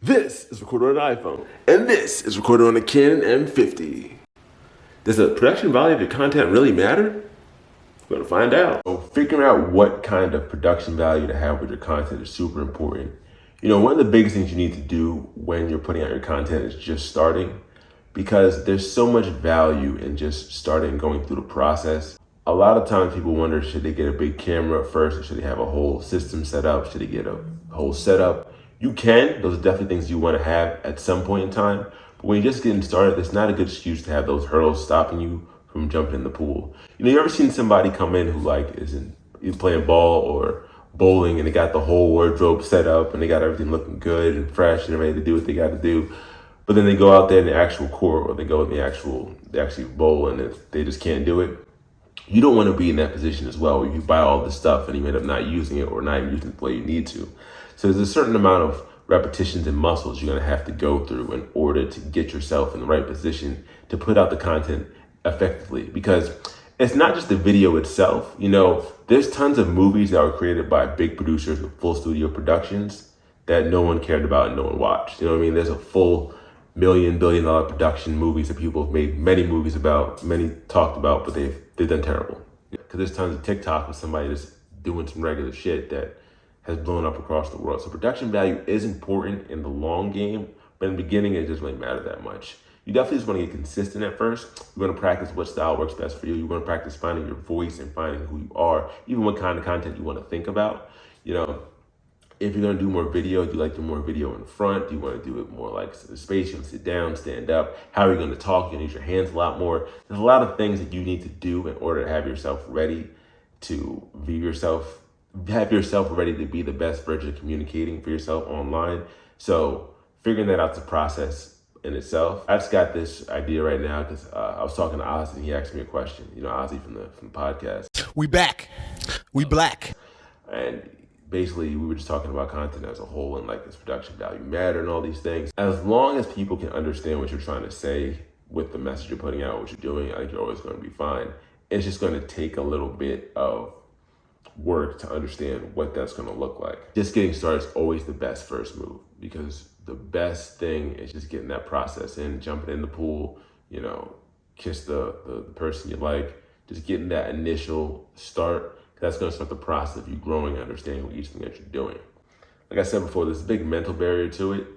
This is recorded on an iPhone, and this is recorded on a Canon M50. Does the production value of your content really matter? We're gonna find out. So figuring out what kind of production value to have with your content is super important. You know, one of the biggest things you need to do when you're putting out your content is just starting, because there's so much value in just starting and going through the process. A lot of times people wonder, should they get a big camera first, or should they have a whole system set up? Should they get a whole setup? You can, those are definitely things you want to have at some point in time. But when you're just getting started, it's not a good excuse to have those hurdles stopping you from jumping in the pool. You know, you ever seen somebody come in who like isn't playing ball or bowling, and they got the whole wardrobe set up and they got everything looking good and fresh and ready to do what they got to do, but then they go out there in the actual court, or they go in they actually bowl, and they just can't do it? You don't want to be in that position as well, where you buy all this stuff and you end up not using it, or not even using it the way you need to. So there's a certain amount of repetitions and muscles you're gonna have to go through in order to get yourself in the right position to put out the content effectively. Because it's not just the video itself. You know, there's tons of movies that were created by big producers with full studio productions that no one cared about and no one watched. You know what I mean? There's a full billion-dollar production movies that people have made many movies about, many talked about, but they've done terrible. Because there's tons of TikTok with somebody just doing some regular shit that has blown up across the world. So production value is important in the long game, but in the beginning, it doesn't really matter that much. You definitely just want to get consistent at first. You want to practice what style works best for you. You want to practice finding your voice and finding who you are, even what kind of content you want to think about. You know, if you're going to do more video, do you like to do more video in front? Do you want to do it more like space? You want to sit down, stand up? How are you going to talk? You're going to use your hands a lot more. There's a lot of things that you need to do in order to have yourself ready to have yourself ready to be the best version of communicating for yourself online. So figuring that out's a process in itself. I just got this idea right now because I was talking to Ozzy, and he asked me a question. You know, Ozzy from the podcast. We back. We black. And basically, we were just talking about content as a whole, and like, does production value matter and all these things. As long as people can understand what you're trying to say with the message you're putting out, what you're doing, I think you're always going to be fine. It's just going to take a little bit of work to understand what that's going to look like. Just getting started is always the best first move, because the best thing is just getting that process in, jumping in the pool, you know, kiss the person you like, just getting that initial start. That's going to start the process of you growing and understanding each thing that you're doing. Like I said before, there's a big mental barrier to it.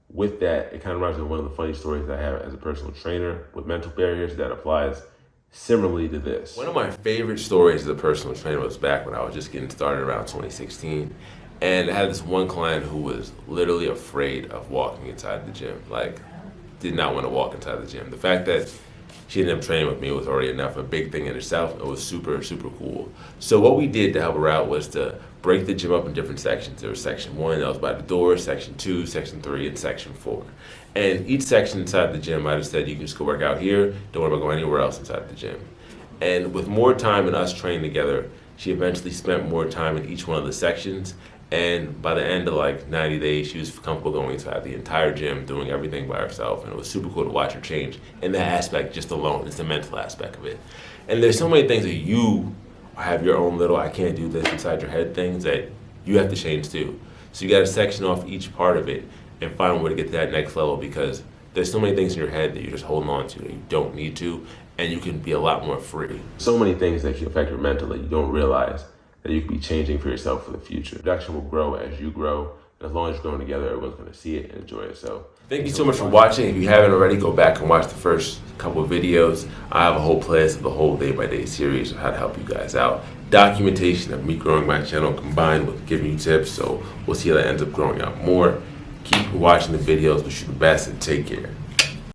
With that, it kind of reminds me of one of the funny stories that I have as a personal trainer with mental barriers that applies similarly to this. One of my favorite stories as a personal trainer was back when I was just getting started around 2016. And I had this one client who was literally afraid of walking inside the gym. Like, did not want to walk inside the gym. The fact that she ended up training with me was already enough, a big thing in itself. It was super, super cool. So what we did to help her out was to break the gym up in different sections. There was section 1, that was by the door, section 2, section 3, and section 4. And each section inside the gym, I just said, you can just go work out here, don't worry about going anywhere else inside the gym. And with more time and us training together, she eventually spent more time in each one of the sections. And by the end of like 90 days, she was comfortable going inside the entire gym, doing everything by herself. And it was super cool to watch her change in that aspect just alone. It's the mental aspect of it. And there's so many things that you have your own little, I can't do this inside your head things that you have to change too. So you got to section off each part of it and find a way to get to that next level, because there's so many things in your head that you're just holding on to that you don't need to, and you can be a lot more free. So many things that can affect your mental that you don't realize that you can be changing for yourself for the future. Production will grow as you grow, and as long as you're growing together, everyone's going to see it and enjoy it. So thank you so much for watching. If you haven't already, go back and watch the first couple of videos. I have a whole playlist of the whole day-by-day series of how to help you guys out. Documentation of me growing my channel combined with giving you tips, so we'll see how that ends up growing out more. Keep watching the videos, wish you the best, and take care.